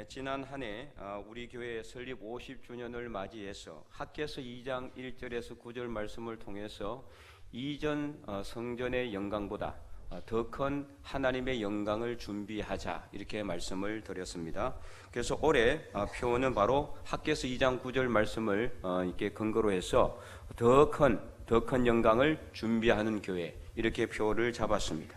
지난 한 해 우리 교회 설립 50주년을 맞이해서 학개서 2장 1절에서 9절 말씀을 통해서 이전 성전의 영광보다 더 큰 하나님의 영광을 준비하자 이렇게 말씀을 드렸습니다. 그래서 올해 표어는 바로 학개서 2장 9절 말씀을 이렇게 근거로 해서 더 큰 영광을 준비하는 교회 이렇게 표어를 잡았습니다.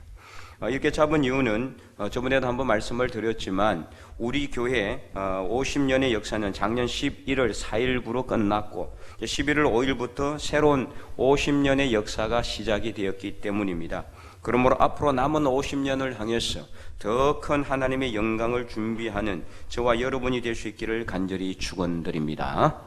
이렇게 잡은 이유는 저번에도 한번 말씀을 드렸지만 우리 교회 50년의 역사는 작년 11월 4일부로 끝났고 11월 5일부터 새로운 50년의 역사가 시작이 되었기 때문입니다. 그러므로 앞으로 남은 50년을 향해서 더 큰 하나님의 영광을 준비하는 저와 여러분이 될 수 있기를 간절히 축원드립니다.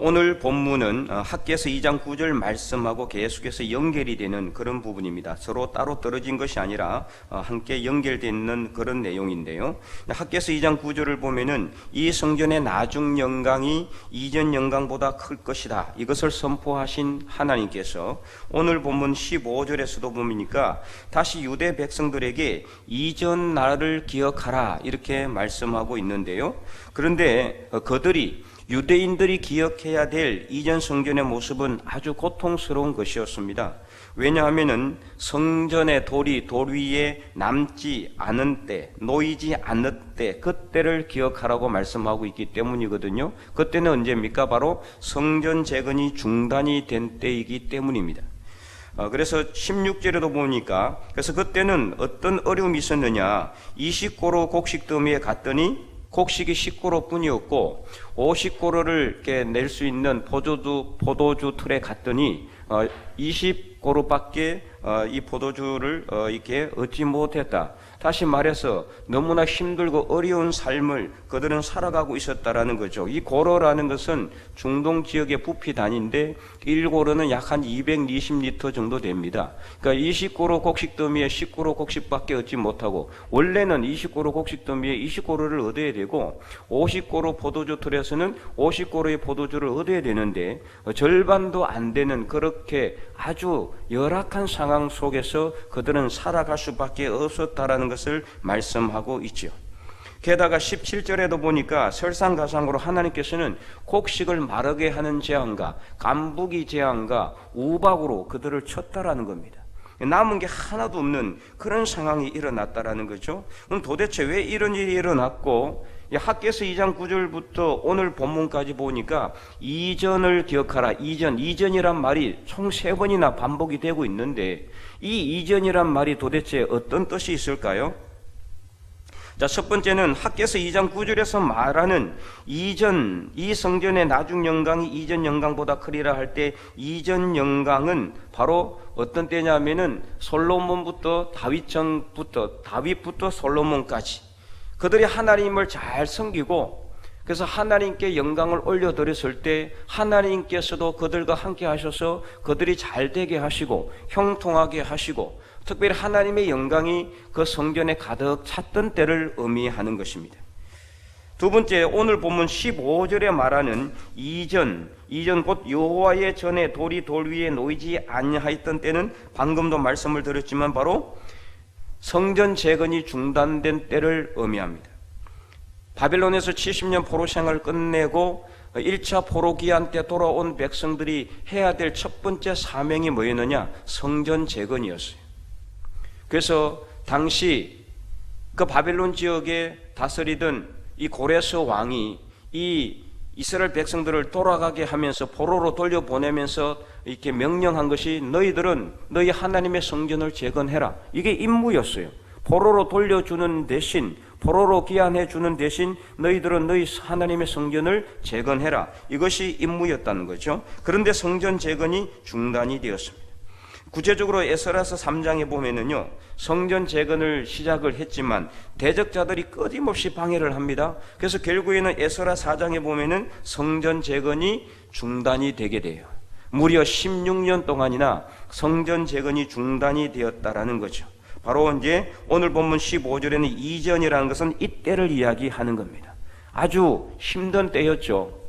오늘 본문은 학개서 2장 9절 말씀하고 계속해서 연결이 되는 그런 부분입니다. 서로 따로 떨어진 것이 아니라 함께 연결되어 있는 그런 내용인데요. 학개서 2장 9절을 보면은 이 성전의 나중 영광이 이전 영광보다 클 것이다. 이것을 선포하신 하나님께서 오늘 본문 15절에서도 보니까 다시 유대 백성들에게 이전 날을 기억하라 이렇게 말씀하고 있는데요. 그런데 그들이 유대인들이 기억해야 될 이전 성전의 모습은 아주 고통스러운 것이었습니다. 왜냐하면은 성전의 돌이 돌 위에 남지 않은 때, 놓이지 않을 때, 그때를 기억하라고 말씀하고 있기 때문이거든요. 그때는 언제입니까? 바로 성전 재건이 중단이 된 때이기 때문입니다. 그래서 16절에도 보니까 그래서 그때는 어떤 어려움이 있었느냐? 20고로 곡식 더미에 갔더니 곡식이 10고로 뿐이었고 50고로를 이렇게 낼 수 있는 포도주 틀에 갔더니 20고로밖에 이 포도주를 이렇게 얻지 못했다. 다시 말해서 너무나 힘들고 어려운 삶을 그들은 살아가고 있었다라는 거죠. 이 고로라는 것은 중동 지역의 부피 단위인데 1고로는 약 한 220리터 정도 됩니다. 그러니까 20고로 곡식 더미에 10고로 곡식밖에 얻지 못하고 원래는 20고로 곡식 더미에 20고로를 얻어야 되고 50고로 포도주 틀에서는 50고로의 포도주를 얻어야 되는데 절반도 안 되는 그렇게 아주 열악한 상황 속에서 그들은 살아갈 수밖에 없었다라는 것을 말씀하고 있죠. 게다가 17절에도 보니까 설상가상으로 하나님께서는 곡식을 마르게 하는 재앙과 간부기 재앙과 우박으로 그들을 쳤다라는 겁니다. 남은 게 하나도 없는 그런 상황이 일어났다라는 거죠. 그럼 도대체 왜 이런 일이 일어났고 학개서 2장 9절부터 오늘 본문까지 보니까 이전을 기억하라. 이전이란 말이 총 3번이나 반복이 되고 있는데 이 이전이란 말이 도대체 어떤 뜻이 있을까요? 자, 첫 번째는 학개서 2장 9절에서 말하는 이전, 이 성전의 나중 영광이 이전 영광보다 크리라 할 때 이전 영광은 바로 어떤 때냐면은 솔로몬부터 다윗부터 솔로몬까지 그들이 하나님을 잘 섬기고 그래서 하나님께 영광을 올려드렸을 때 하나님께서도 그들과 함께 하셔서 그들이 잘 되게 하시고 형통하게 하시고 특별히 하나님의 영광이 그 성전에 가득 찼던 때를 의미하는 것입니다. 두 번째, 오늘 본문 15절에 말하는 이전 곧 여호와의 전에 돌이 돌 위에 놓이지 아니하였던 때는 방금도 말씀을 드렸지만 바로 성전 재건이 중단된 때를 의미합니다. 바벨론에서 70년 포로 생활을 끝내고 1차 포로 기한 때 돌아온 백성들이 해야 될 첫 번째 사명이 뭐였느냐? 성전 재건이었어요. 그래서 당시 그 바벨론 지역에 다스리던 이 고레스 왕이 이 이스라엘 백성들을 돌아가게 하면서 포로로 돌려보내면서 이렇게 명령한 것이 너희들은 너희 하나님의 성전을 재건해라. 이게 임무였어요. 포로로 돌려주는 대신 포로로 귀환해 주는 대신 너희들은 너희 하나님의 성전을 재건해라. 이것이 임무였다는 거죠. 그런데 성전 재건이 중단이 되었습니다. 구체적으로 에스라서 3장에 보면은요, 성전 재건을 시작을 했지만 대적자들이 끊임없이 방해를 합니다. 그래서 결국에는 에스라 4장에 보면은 성전 재건이 중단이 되게 돼요. 무려 16년 동안이나 성전 재건이 중단이 되었다라는 거죠. 바로 이제 오늘 본문 15절에는 이전이라는 것은 이때를 이야기하는 겁니다. 아주 힘든 때였죠.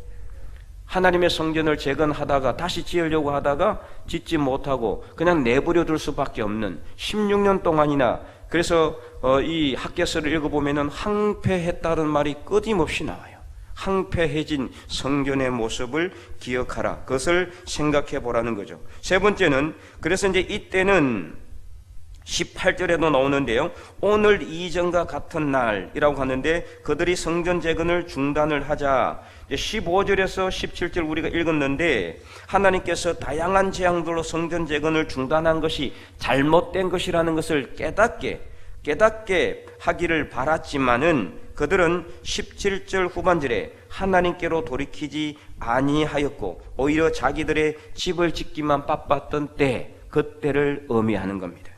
하나님의 성전을 재건하다가 다시 지으려고 하다가 짓지 못하고 그냥 내버려 둘 수밖에 없는 16년 동안이나 그래서 이 학개서를 읽어보면은 항폐했다는 말이 끊임없이 나와요. 항폐해진 성전의 모습을 기억하라. 그것을 생각해 보라는 거죠. 세 번째는, 그래서 이제 이때는 18절에도 나오는데요, 오늘 이전과 같은 날이라고 하는데 그들이 성전 재건을 중단을 하자. 15절에서 17절 우리가 읽었는데 하나님께서 다양한 재앙들로 성전 재건을 중단한 것이 잘못된 것이라는 것을 깨닫게 하기를 바랐지만은 그들은 17절 후반절에 하나님께로 돌이키지 아니하였고 오히려 자기들의 집을 짓기만 바빴던 때, 그때를 의미하는 겁니다.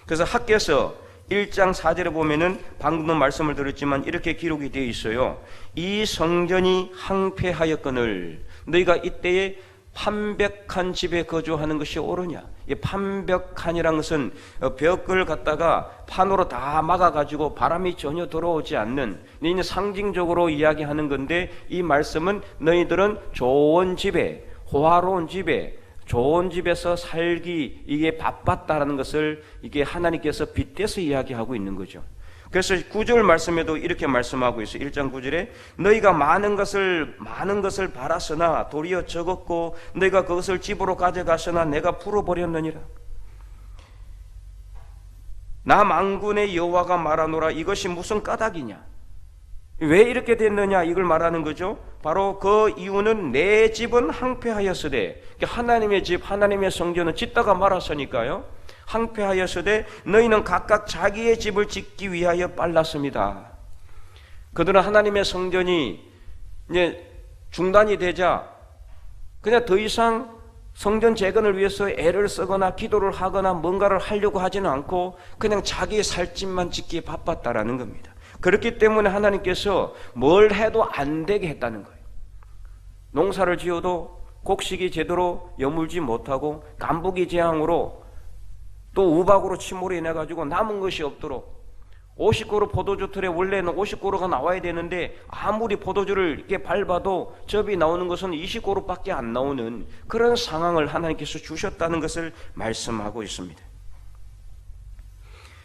그래서 학개서 1장 4절에 보면은 방금도 말씀을 드렸지만 이렇게 기록이 되어 있어요. 이 성전이 항폐하였거늘 너희가 이때에 판벽한 집에 거주하는 것이 옳으냐. 이 판벽한이라는 것은 벽을 갖다가 판으로 다 막아가지고 바람이 전혀 들어오지 않는, 이는 상징적으로 이야기하는 건데, 이 말씀은 너희들은 좋은 집에, 호화로운 집에, 좋은 집에서 살기 이게 바빴다라는 것을 이게 하나님께서 빗대서 이야기하고 있는 거죠. 그래서 9절 말씀에도 이렇게 말씀하고 있어요. 1장 9절에 너희가 많은 것을 바랐으나 도리어 적었고 너희가 그것을 집으로 가져가서나 내가 풀어버렸느니라. 나 만군의 여호와가 말하노라. 이것이 무슨 까닭이냐, 왜 이렇게 됐느냐, 이걸 말하는 거죠. 바로 그 이유는 내 집은 항폐하였으되, 하나님의 집, 하나님의 성전은 짓다가 말았으니까요. 항폐하였으되 너희는 각각 자기의 집을 짓기 위하여 빨랐습니다. 그들은 하나님의 성전이 이제 중단이 되자 그냥 더 이상 성전 재건을 위해서 애를 쓰거나 기도를 하거나 뭔가를 하려고 하지는 않고 그냥 자기의 살 집만 짓기에 바빴다라는 겁니다. 그렇기 때문에 하나님께서 뭘 해도 안 되게 했다는 거예요. 농사를 지어도 곡식이 제대로 여물지 못하고 간부기 재앙으로 또 우박으로 침몰이 내가지고 남은 것이 없도록, 50그루 포도주 틀에 원래는 50그루가 나와야 되는데 아무리 포도주를 이렇게 밟아도 접이 나오는 것은 20그루밖에 안 나오는 그런 상황을 하나님께서 주셨다는 것을 말씀하고 있습니다.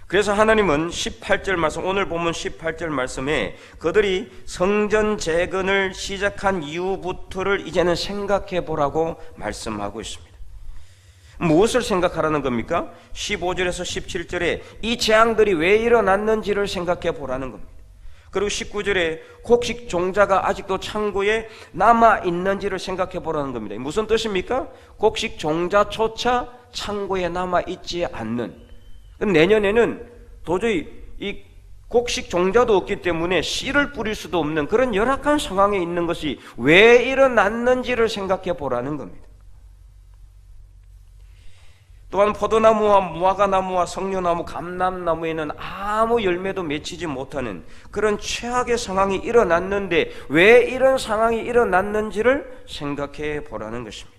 그래서 하나님은 18절 말씀, 오늘 보면 18절 말씀에 그들이 성전 재건을 시작한 이후부터를 이제는 생각해 보라고 말씀하고 있습니다. 무엇을 생각하라는 겁니까? 15절에서 17절에 이 재앙들이 왜 일어났는지를 생각해 보라는 겁니다. 그리고 19절에 곡식 종자가 아직도 창고에 남아 있는지를 생각해 보라는 겁니다. 무슨 뜻입니까? 곡식 종자조차 창고에 남아 있지 않는, 내년에는 도저히 이 곡식 종자도 없기 때문에 씨를 뿌릴 수도 없는 그런 열악한 상황에 있는 것이 왜 일어났는지를 생각해 보라는 겁니다. 또한 포도나무와 무화과나무와 석류나무, 감람나무에는 아무 열매도 맺히지 못하는 그런 최악의 상황이 일어났는데 왜 이런 상황이 일어났는지를 생각해 보라는 것입니다.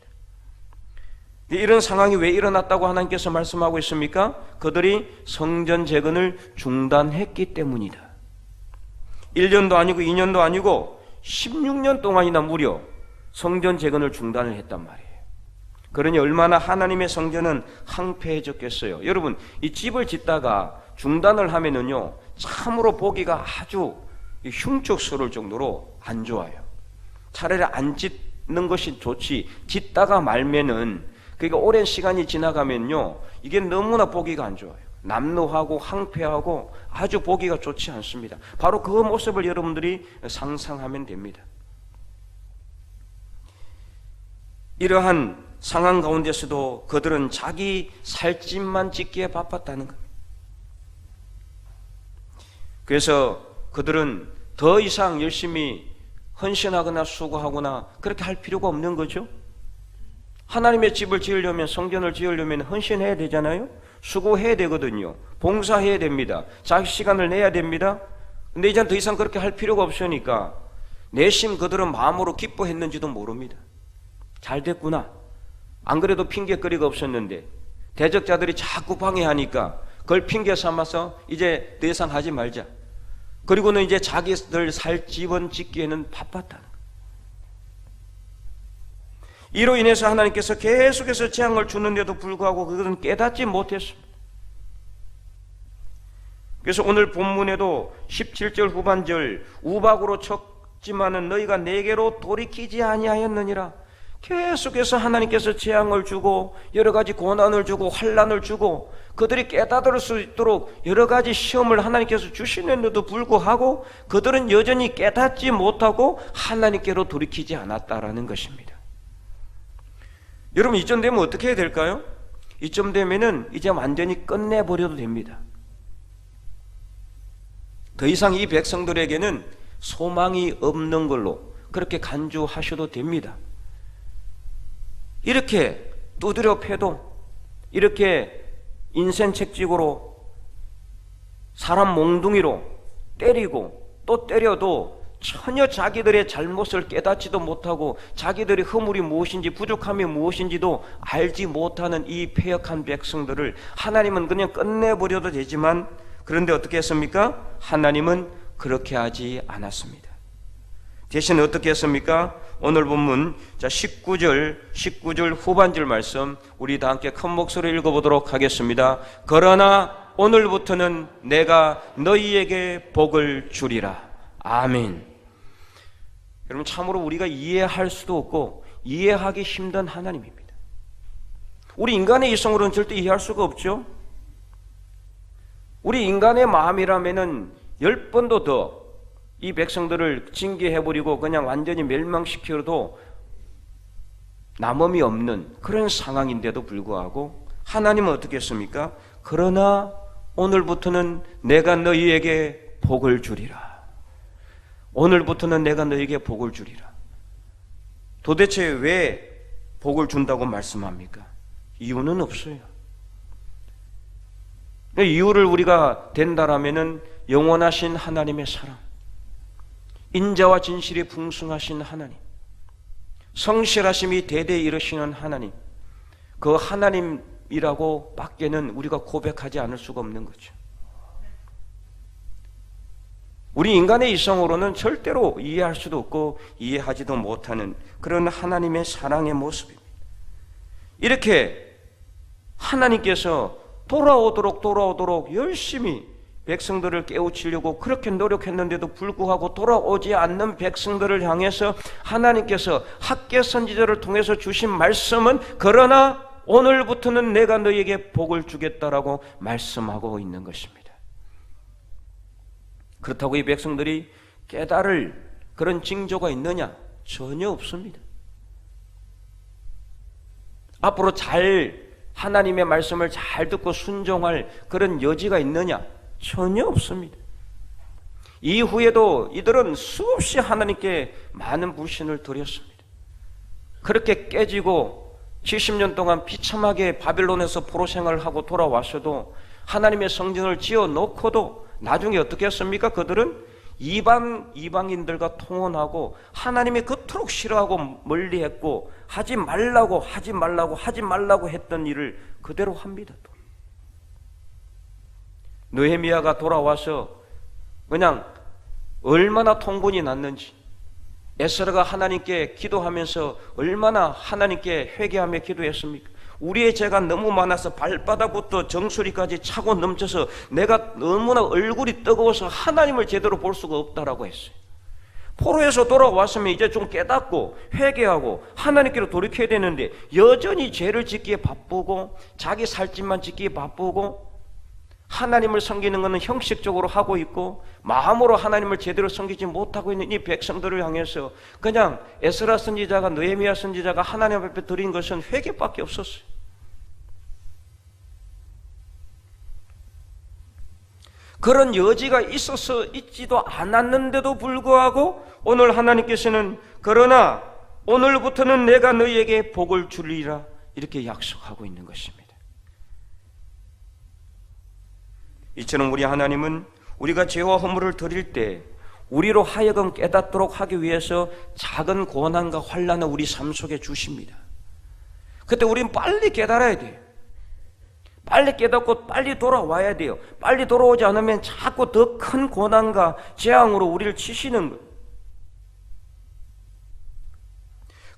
이런 상황이 왜 일어났다고 하나님께서 말씀하고 있습니까? 그들이 성전 재건을 중단했기 때문이다. 1년도 아니고 2년도 아니고 16년 동안이나 무려 성전 재건을 중단을 했단 말이에요. 그러니 얼마나 하나님의 성전은 항폐해졌겠어요. 여러분, 이 집을 짓다가 중단을 하면은요, 참으로 보기가 아주 흉측스러울 정도로 안 좋아요. 차라리 안 짓는 것이 좋지, 짓다가 말면은, 그러니까 오랜 시간이 지나가면요, 이게 너무나 보기가 안 좋아요. 남루하고 항폐하고 아주 보기가 좋지 않습니다. 바로 그 모습을 여러분들이 상상하면 됩니다. 이러한 상황 가운데서도 그들은 자기 살집만 짓기에 바빴다는 겁니다. 그래서 그들은 더 이상 열심히 헌신하거나 수고하거나 그렇게 할 필요가 없는 거죠. 하나님의 집을 지으려면, 성전을 지으려면 헌신해야 되잖아요. 수고해야 되거든요. 봉사해야 됩니다. 자기 시간을 내야 됩니다. 근데 이젠 더 이상 그렇게 할 필요가 없으니까 내심 그들은 마음으로 기뻐했는지도 모릅니다. 잘 됐구나. 안 그래도 핑계거리가 없었는데 대적자들이 자꾸 방해하니까 그걸 핑계 삼아서 이제 더 이상 하지 말자. 그리고는 이제 자기들 살 집은 짓기에는 바빴다는 거예요. 이로 인해서 하나님께서 계속해서 재앙을 주는데도 불구하고 그들은 깨닫지 못했습니다. 그래서 오늘 본문에도 17절 후반절 우박으로 쳤지만은 너희가 내게로 돌이키지 아니하였느니라. 계속해서 하나님께서 재앙을 주고 여러 가지 고난을 주고 환난을 주고 그들이 깨달을 수 있도록 여러 가지 시험을 하나님께서 주시는데도 불구하고 그들은 여전히 깨닫지 못하고 하나님께로 돌이키지 않았다라는 것입니다. 여러분, 이쯤 되면 어떻게 해야 될까요? 이쯤 되면은 이제 완전히 끝내버려도 됩니다. 더 이상 이 백성들에게는 소망이 없는 걸로 그렇게 간주하셔도 됩니다. 이렇게 두드려 패도, 이렇게 인센책직으로 사람 몽둥이로 때리고 또 때려도 전혀 자기들의 잘못을 깨닫지도 못하고 자기들의 허물이 무엇인지 부족함이 무엇인지도 알지 못하는 이 패역한 백성들을 하나님은 그냥 끝내버려도 되지만, 그런데 어떻게 했습니까? 하나님은 그렇게 하지 않았습니다. 대신 어떻게 했습니까? 오늘 본문 19절 후반절 말씀 우리 다 함께 큰 목소리로 읽어보도록 하겠습니다. 그러나 오늘부터는 내가 너희에게 복을 주리라. 아멘. 여러분, 참으로 우리가 이해할 수도 없고 이해하기 힘든 하나님입니다. 우리 인간의 이성으로는 절대 이해할 수가 없죠. 우리 인간의 마음이라면은 10번도 더 이 백성들을 징계해버리고 그냥 완전히 멸망시켜도 남음이 없는 그런 상황인데도 불구하고 하나님은 어떻게 했습니까? 그러나 오늘부터는 내가 너희에게 복을 주리라. 오늘부터는 내가 너희에게 복을 주리라. 도대체 왜 복을 준다고 말씀합니까? 이유는 없어요. 이유를 우리가 된다라면은 영원하신 하나님의 사랑, 인자와 진실이 풍성하신 하나님, 성실하심이 대대에 이르시는 하나님, 그 하나님이라고 밖에는 우리가 고백하지 않을 수가 없는 거죠. 우리 인간의 이성으로는 절대로 이해할 수도 없고 이해하지도 못하는 그런 하나님의 사랑의 모습입니다. 이렇게 하나님께서 돌아오도록 열심히 백성들을 깨우치려고 그렇게 노력했는데도 불구하고 돌아오지 않는 백성들을 향해서 하나님께서 학개 선지자를 통해서 주신 말씀은 그러나 오늘부터는 내가 너희에게 복을 주겠다라고 말씀하고 있는 것입니다. 그렇다고 이 백성들이 깨달을 그런 징조가 있느냐? 전혀 없습니다. 앞으로 하나님의 말씀을 잘 듣고 순종할 그런 여지가 있느냐? 전혀 없습니다. 이후에도 이들은 수없이 하나님께 많은 불신을 드렸습니다. 그렇게 깨지고 70년 동안 비참하게 바빌론에서 포로 생활을 하고 돌아왔어도 하나님의 성전을 지어놓고도 나중에 어떻게 했습니까? 그들은 이방인들과 통혼하고 하나님이 그토록 싫어하고 멀리했고 하지 말라고 했던 일을 그대로 합니다. 느헤미야가 돌아와서 그냥 얼마나 통분이 났는지, 에스라가 하나님께 기도하면서 얼마나 하나님께 회개하며 기도했습니까? 우리의 죄가 너무 많아서 발바닥부터 정수리까지 차고 넘쳐서 내가 너무나 얼굴이 뜨거워서 하나님을 제대로 볼 수가 없다라고 했어요. 포로에서 돌아왔으면 이제 좀 깨닫고 회개하고 하나님께로 돌이켜야 되는데 여전히 죄를 짓기에 바쁘고 자기 살집만 짓기에 바쁘고 하나님을 섬기는 것은 형식적으로 하고 있고 마음으로 하나님을 제대로 섬기지 못하고 있는 이 백성들을 향해서 그냥 에스라 선지자가 느헤미야 선지자가 하나님 앞에 드린 것은 회개밖에 없었어요. 그런 여지가 있지도 않았는데도 불구하고 오늘 하나님께서는 그러나 오늘부터는 내가 너희에게 복을 주리라 이렇게 약속하고 있는 것입니다. 이처럼 우리 하나님은 우리가 죄와 허물을 드릴 때 우리로 하여금 깨닫도록 하기 위해서 작은 고난과 환난을 우리 삶 속에 주십니다. 그때 우리는 빨리 깨달아야 돼요. 빨리 깨닫고 빨리 돌아와야 돼요. 빨리 돌아오지 않으면 자꾸 더 큰 고난과 재앙으로 우리를 치시는 거예요.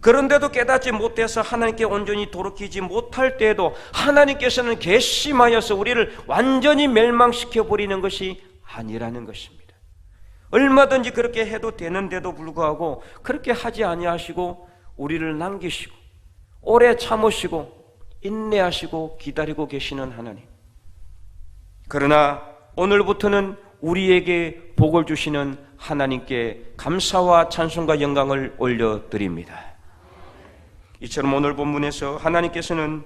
그런데도 깨닫지 못해서 하나님께 온전히 돌이키지 못할 때에도 하나님께서는 괘씸하여서 우리를 완전히 멸망시켜 버리는 것이 아니라는 것입니다. 얼마든지 그렇게 해도 되는데도 불구하고 그렇게 하지 아니하시고 우리를 남기시고 오래 참으시고 인내하시고 기다리고 계시는 하나님. 그러나 오늘부터는 우리에게 복을 주시는 하나님께 감사와 찬송과 영광을 올려드립니다. 이처럼 오늘 본문에서 하나님께서는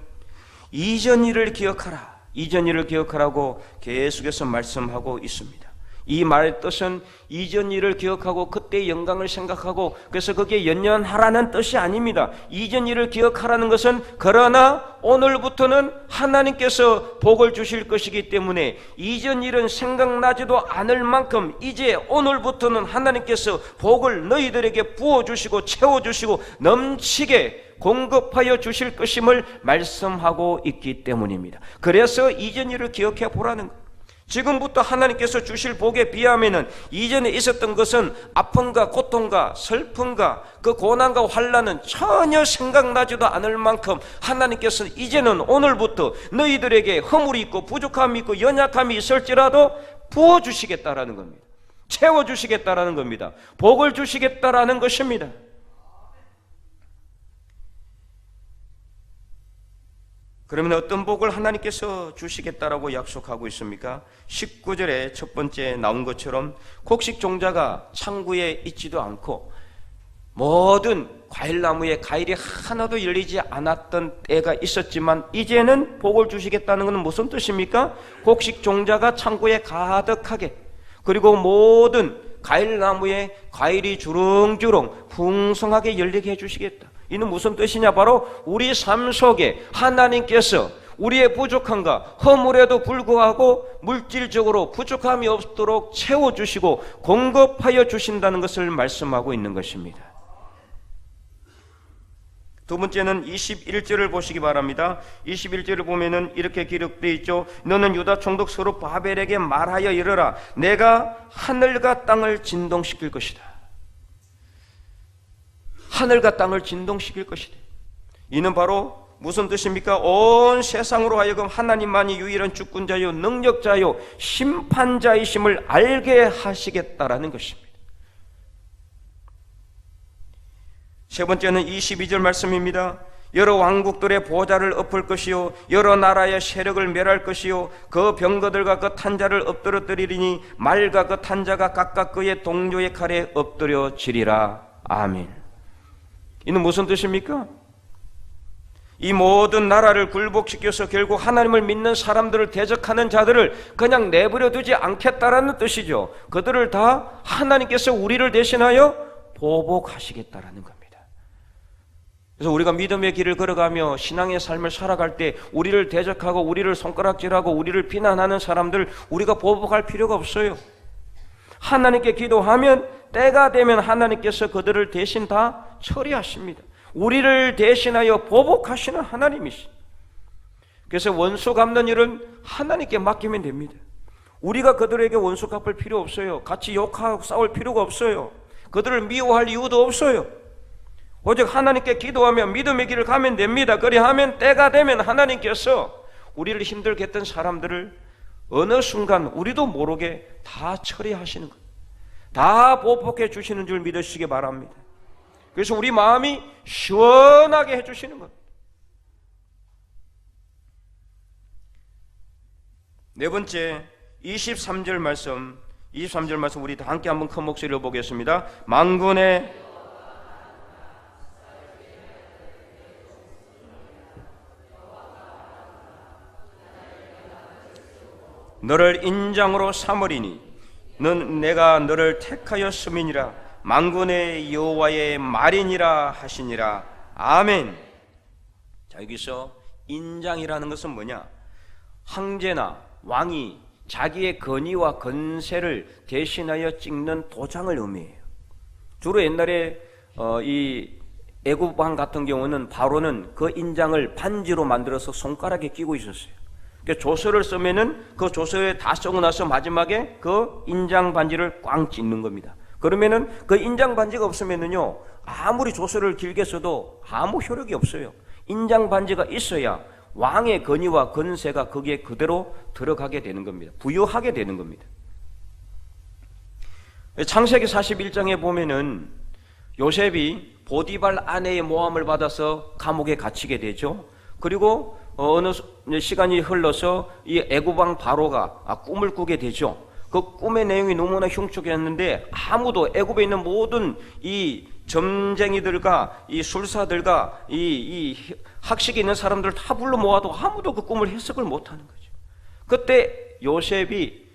이전 일을 기억하라, 이전 일을 기억하라고 계속해서 말씀하고 있습니다. 이 말의 뜻은 이전 일을 기억하고 그때의 영광을 생각하고 그래서 거기에 연연하라는 뜻이 아닙니다. 이전 일을 기억하라는 것은 그러나 오늘부터는 하나님께서 복을 주실 것이기 때문에 이전 일은 생각나지도 않을 만큼 이제 오늘부터는 하나님께서 복을 너희들에게 부어주시고 채워주시고 넘치게 공급하여 주실 것임을 말씀하고 있기 때문입니다. 그래서 이전 일을 기억해 보라는 것. 지금부터 하나님께서 주실 복에 비하면은 이전에 있었던 것은 아픔과 고통과 슬픔과 그 고난과 환난은 전혀 생각나지도 않을 만큼 하나님께서 이제는 오늘부터 너희들에게 허물이 있고 부족함이 있고 연약함이 있을지라도 부어주시겠다라는 겁니다. 채워주시겠다라는 겁니다. 복을 주시겠다라는 것입니다. 그러면 어떤 복을 하나님께서 주시겠다라고 약속하고 있습니까? 19절에 첫 번째 나온 것처럼 곡식 종자가 창고에 있지도 않고 모든 과일나무에 과일이 하나도 열리지 않았던 때가 있었지만 이제는 복을 주시겠다는 것은 무슨 뜻입니까? 곡식 종자가 창고에 가득하게, 그리고 모든 과일나무에 과일이 주렁주렁 풍성하게 열리게 해주시겠다. 이는 무슨 뜻이냐? 바로 우리 삶 속에 하나님께서 우리의 부족함과 허물에도 불구하고 물질적으로 부족함이 없도록 채워주시고 공급하여 주신다는 것을 말씀하고 있는 것입니다. 두 번째는 21절을 보시기 바랍니다. 21절을 보면은 이렇게 기록되어 있죠. 너는 유다 총독 스룹바벨에게 말하여 이르라. 내가 하늘과 땅을 진동시킬 것이다. 하늘과 땅을 진동시킬 것이다. 이는 바로 무슨 뜻입니까? 온 세상으로 하여금 하나님만이 유일한 주권자요 능력자요 심판자이심을 알게 하시겠다라는 것입니다. 세 번째는 22절 말씀입니다. 여러 왕국들의 보좌를 엎을 것이요 여러 나라의 세력을 멸할 것이요 그 병거들과 그 탄자를 엎드러뜨리리니 말과 그 탄자가 각각 그의 동료의 칼에 엎드려지리라. 아멘. 이는 무슨 뜻입니까? 이 모든 나라를 굴복시켜서 결국 하나님을 믿는 사람들을 대적하는 자들을 그냥 내버려 두지 않겠다라는 뜻이죠. 그들을 다 하나님께서 우리를 대신하여 보복하시겠다라는 겁니다. 그래서 우리가 믿음의 길을 걸어가며 신앙의 삶을 살아갈 때 우리를 대적하고 우리를 손가락질하고 우리를 비난하는 사람들 우리가 보복할 필요가 없어요. 하나님께 기도하면 때가 되면 하나님께서 그들을 대신 다 처리하십니다. 우리를 대신하여 보복하시는 하나님이시. 그래서 원수 갚는 일은 하나님께 맡기면 됩니다. 우리가 그들에게 원수 갚을 필요 없어요. 같이 욕하고 싸울 필요가 없어요. 그들을 미워할 이유도 없어요. 오직 하나님께 기도하며 믿음의 길을 가면 됩니다. 그리하면 때가 되면 하나님께서 우리를 힘들게 했던 사람들을 어느 순간 우리도 모르게 다 처리하시는 것, 다 보복해 주시는 줄 믿으시기 바랍니다. 그래서 우리 마음이 시원하게 해주시는 것. 네 번째 23절 말씀 우리 다 함께 한번 큰 목소리로 보겠습니다. 만군의 너를 인장으로 삼으리니 넌 내가 너를 택하였음이니라. 만군의 여호와의 말이니라 하시니라. 아멘. 자, 여기서 인장이라는 것은 뭐냐? 황제나 왕이 자기의 권위와 건세를 대신하여 찍는 도장을 의미해요. 주로 옛날에 이 애굽 왕 같은 경우는 바로는 그 인장을 반지로 만들어서 손가락에 끼고 있었어요. 그러니까 조서를 쓰면은 그 조서에 다 쓰고 나서 마지막에 그 인장 반지를 꽝 찍는 겁니다. 그러면은 그 인장 반지가 없으면은요, 아무리 조서를 길게 써도 아무 효력이 없어요. 인장 반지가 있어야 왕의 권위와 권세가 거기에 그대로 들어가게 되는 겁니다. 부여하게 되는 겁니다. 창세기 41장에 보면은 요셉이 보디발 아내의 모함을 받아서 감옥에 갇히게 되죠. 그리고 어느 시간이 흘러서 이 애굽 왕 바로가 꿈을 꾸게 되죠. 그 꿈의 내용이 너무나 흉측했는데 아무도 애굽에 있는 모든 이 점쟁이들과 이 술사들과 이 학식이 있는 사람들 다 불러 모아도 아무도 그 꿈을 해석을 못하는 거죠. 그때 요셉이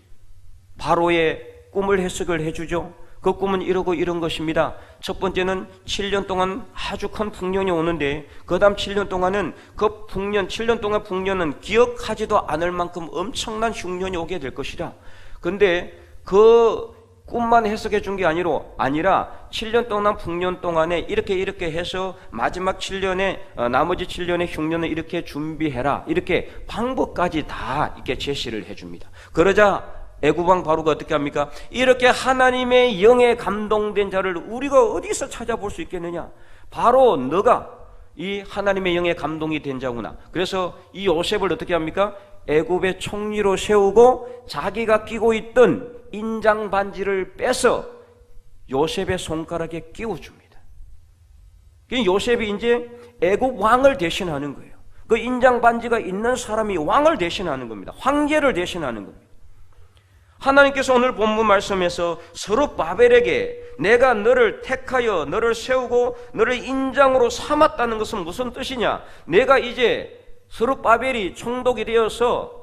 바로의 꿈을 해석을 해주죠. 그 꿈은 이런 것입니다. 첫 번째는 7년 동안 아주 큰 풍년이 오는데 그 다음 7년 동안은 그 풍년, 7년 동안 풍년은 기억하지도 않을 만큼 엄청난 흉년이 오게 될 것이다. 근데 그 꿈만 해석해 준 게 아니라 7년 동안 풍년 동안에 이렇게 해서 마지막 7년에 나머지 7년의 흉년을 이렇게 준비해라. 이렇게 방법까지 다 이렇게 제시를 해 줍니다. 그러자 애굽 왕 바로가 어떻게 합니까? 이렇게 하나님의 영에 감동된 자를 우리가 어디서 찾아볼 수 있겠느냐? 바로 너가 이 하나님의 영에 감동이 된 자구나. 그래서 이 요셉을 어떻게 합니까? 애굽의 총리로 세우고 자기가 끼고 있던 인장 반지를 빼서 요셉의 손가락에 끼워줍니다. 요셉이 이제 애굽 왕을 대신하는 거예요. 그 인장 반지가 있는 사람이 왕을 대신하는 겁니다. 황제를 대신하는 겁니다. 하나님께서 오늘 본문 말씀에서 스룹바벨에게 내가 너를 택하여 너를 세우고 너를 인장으로 삼았다는 것은 무슨 뜻이냐? 내가 이제 스룹바벨이 총독이 되어서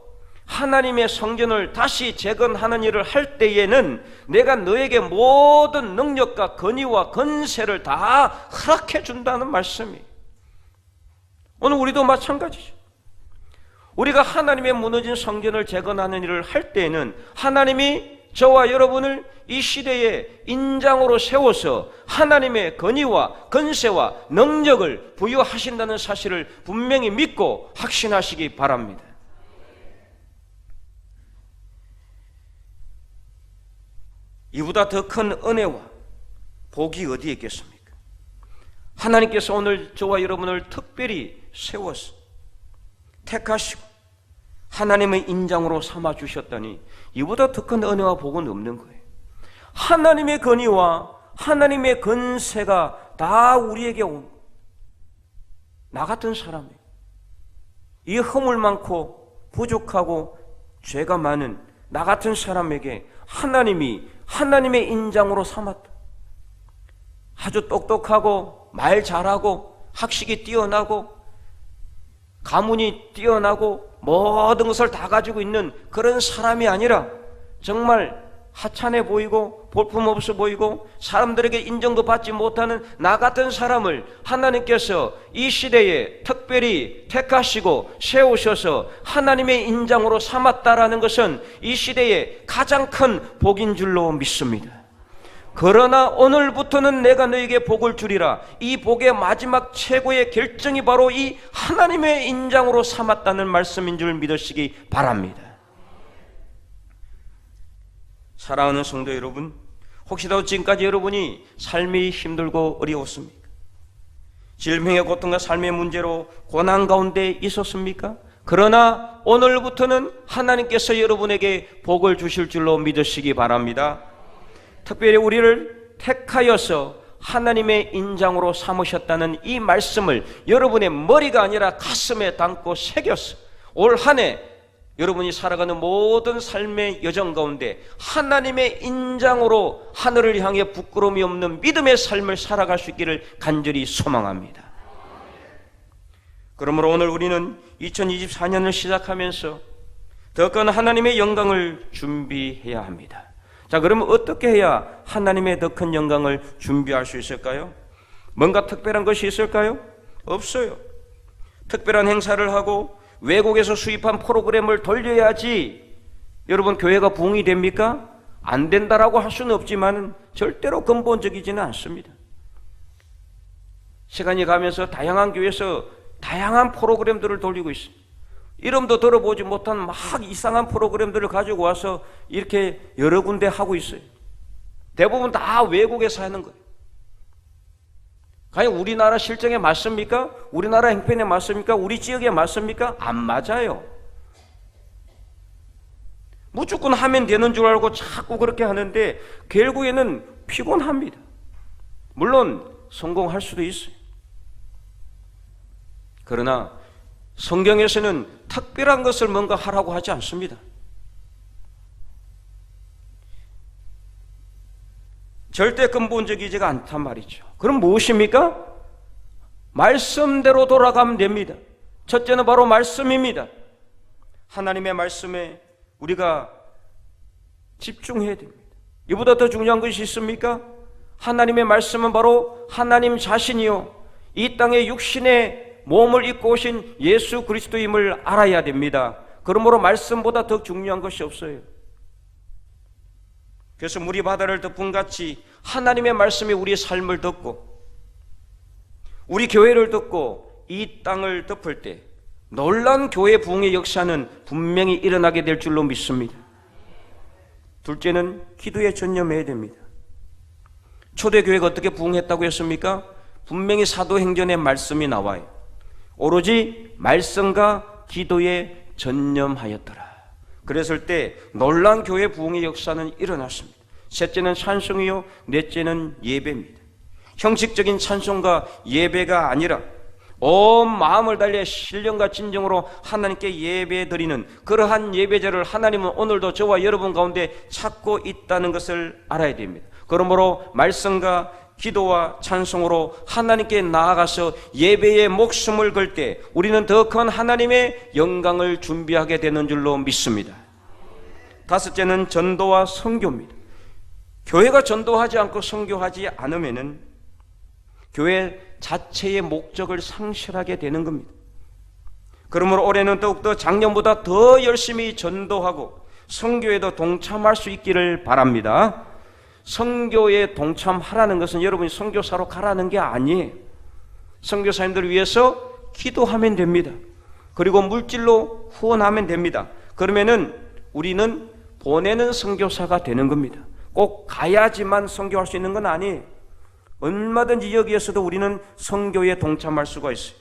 하나님의 성전을 다시 재건하는 일을 할 때에는 내가 너에게 모든 능력과 권위와 권세를 다 허락해 준다는 말씀이. 오늘 우리도 마찬가지죠. 우리가 하나님의 무너진 성전을 재건하는 일을 할 때에는 하나님이 저와 여러분을 이 시대에 인장으로 세워서 하나님의 권위와 권세와 능력을 부여하신다는 사실을 분명히 믿고 확신하시기 바랍니다. 이보다 더 큰 은혜와 복이 어디에 있겠습니까? 하나님께서 오늘 저와 여러분을 특별히 세워서 택하시고 하나님의 인장으로 삼아주셨다니 이보다 더 큰 은혜와 복은 없는 거예요. 하나님의 권위와 하나님의 권세가 다 우리에게 온 나 같은 사람이에요. 이 허물 많고 부족하고 죄가 많은 나 같은 사람에게 하나님이 하나님의 인장으로 삼았다. 아주 똑똑하고 말 잘하고 학식이 뛰어나고 가문이 뛰어나고 모든 것을 다 가지고 있는 그런 사람이 아니라 정말 하찮아 보이고 볼품없어 보이고 사람들에게 인정도 받지 못하는 나 같은 사람을 하나님께서 이 시대에 특별히 택하시고 세우셔서 하나님의 인장으로 삼았다라는 것은 이 시대에 가장 큰 복인 줄로 믿습니다. 그러나 오늘부터는 내가 너에게 복을 주리라. 이 복의 마지막 최고의 결정이 바로 이 하나님의 인장으로 삼았다는 말씀인 줄 믿으시기 바랍니다. 사랑하는 성도 여러분, 혹시라도 지금까지 여러분이 삶이 힘들고 어려웠습니까? 질병의 고통과 삶의 문제로 고난 가운데 있었습니까? 그러나 오늘부터는 하나님께서 여러분에게 복을 주실 줄로 믿으시기 바랍니다. 특별히 우리를 택하여서 하나님의 인장으로 삼으셨다는 이 말씀을 여러분의 머리가 아니라 가슴에 담고 새겨서 올 한 해 여러분이 살아가는 모든 삶의 여정 가운데 하나님의 인장으로 하늘을 향해 부끄러움이 없는 믿음의 삶을 살아갈 수 있기를 간절히 소망합니다. 그러므로 오늘 우리는 2024년을 시작하면서 더 큰 하나님의 영광을 준비해야 합니다. 자, 그러면 어떻게 해야 하나님의 더 큰 영광을 준비할 수 있을까요? 뭔가 특별한 것이 있을까요? 없어요. 특별한 행사를 하고 외국에서 수입한 프로그램을 돌려야지 여러분 교회가 부흥이 됩니까? 안 된다라고 할 수는 없지만 절대로 근본적이지는 않습니다. 시간이 가면서 다양한 교회에서 다양한 프로그램들을 돌리고 있습니다. 이름도 들어보지 못한 막 이상한 프로그램들을 가지고 와서 이렇게 여러 군데 하고 있어요. 대부분 다 외국에서 하는 거예요. 과연 우리나라 실정에 맞습니까? 우리나라 형편에 맞습니까? 우리 지역에 맞습니까? 안 맞아요. 무조건 하면 되는 줄 알고 자꾸 그렇게 하는데 결국에는 피곤합니다. 물론 성공할 수도 있어요. 그러나 성경에서는 특별한 것을 뭔가 하라고 하지 않습니다. 절대 근본적이지가 않단 말이죠. 그럼 무엇입니까? 말씀대로 돌아가면 됩니다. 첫째는 바로 말씀입니다. 하나님의 말씀에 우리가 집중해야 됩니다. 이보다 더 중요한 것이 있습니까? 하나님의 말씀은 바로 하나님 자신이요, 이 땅에 육신의 몸을 입고 오신 예수 그리스도임을 알아야 됩니다. 그러므로 말씀보다 더 중요한 것이 없어요. 그래서 물이 바다를 덮음같이 하나님의 말씀이 우리의 삶을 덮고 우리 교회를 덮고 이 땅을 덮을 때 놀라운 교회 부흥의 역사는 분명히 일어나게 될 줄로 믿습니다. 둘째는 기도에 전념해야 됩니다. 초대교회가 어떻게 부흥했다고 했습니까? 분명히 사도행전에 말씀이 나와요. 오로지 말씀과 기도에 전념하였더라. 그랬을 때 놀라운 교회 부흥의 역사는 일어났습니다. 셋째는 찬송이요, 넷째는 예배입니다. 형식적인 찬송과 예배가 아니라 온 마음을 달려 신령과 진정으로 하나님께 예배드리는 그러한 예배제를 하나님은 오늘도 저와 여러분 가운데 찾고 있다는 것을 알아야 됩니다. 그러므로 말씀과 기도와 찬송으로 하나님께 나아가서 예배에 목숨을 걸 때 우리는 더 큰 하나님의 영광을 준비하게 되는 줄로 믿습니다. 다섯째는 전도와 선교입니다. 교회가 전도하지 않고 선교하지 않으면은 교회 자체의 목적을 상실하게 되는 겁니다. 그러므로 올해는 더욱더 작년보다 더 열심히 전도하고 선교에도 동참할 수 있기를 바랍니다. 선교에 동참하라는 것은 여러분이 선교사로 가라는 게 아니에요. 선교사님들을 위해서 기도하면 됩니다. 그리고 물질로 후원하면 됩니다. 그러면은 우리는 보내는 선교사가 되는 겁니다. 꼭 가야지만 선교할 수 있는 건 아니에요. 얼마든지 여기에서도 우리는 선교에 동참할 수가 있어요.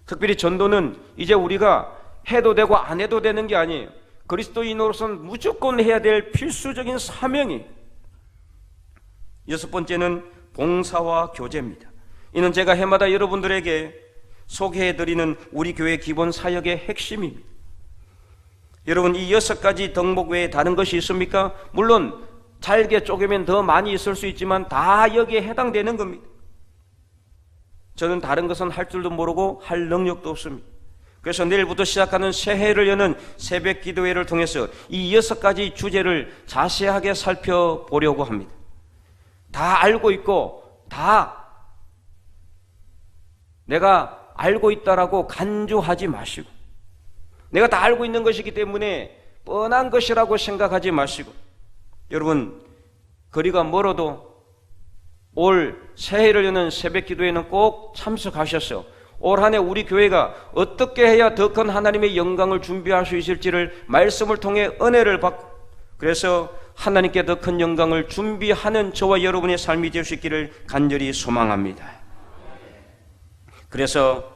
특별히 전도는 이제 우리가 해도 되고 안 해도 되는 게 아니에요. 그리스도인으로서는 무조건 해야 될 필수적인 사명이에요. 여섯 번째는 봉사와 교제입니다. 이는 제가 해마다 여러분들에게 소개해드리는 우리 교회 기본 사역의 핵심입니다. 여러분, 이 6가지 덕목 외에 다른 것이 있습니까? 물론 잘게 쪼개면 더 많이 있을 수 있지만 다 여기에 해당되는 겁니다. 저는 다른 것은 할 줄도 모르고 할 능력도 없습니다. 그래서 내일부터 시작하는 새해를 여는 새벽 기도회를 통해서 이 6가지 주제를 자세하게 살펴보려고 합니다. 다 알고 있고 다 내가 알고 있다라고 간주하지 마시고, 내가 다 알고 있는 것이기 때문에 뻔한 것이라고 생각하지 마시고, 여러분 거리가 멀어도 올 새해를 여는 새벽 기도회는 꼭 참석하셔서 올 한 해 우리 교회가 어떻게 해야 더 큰 하나님의 영광을 준비할 수 있을지를 말씀을 통해 은혜를 받고, 그래서 하나님께 더 큰 영광을 준비하는 저와 여러분의 삶이 될 수 있기를 간절히 소망합니다. 그래서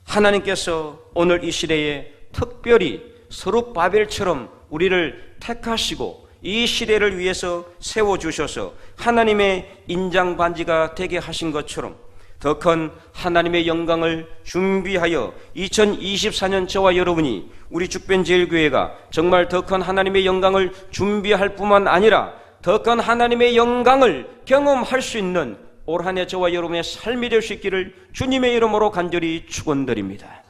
하나님께서 오늘 이 시대에 특별히 스룹바벨처럼 우리를 택하시고 이 시대를 위해서 세워주셔서 하나님의 인장반지가 되게 하신 것처럼 더 큰 하나님의 영광을 준비하여 2024년 저와 여러분이 우리 죽변제일교회가 정말 더 큰 하나님의 영광을 준비할 뿐만 아니라 더 큰 하나님의 영광을 경험할 수 있는 올 한 해 저와 여러분의 삶이 될 수 있기를 주님의 이름으로 간절히 축원드립니다.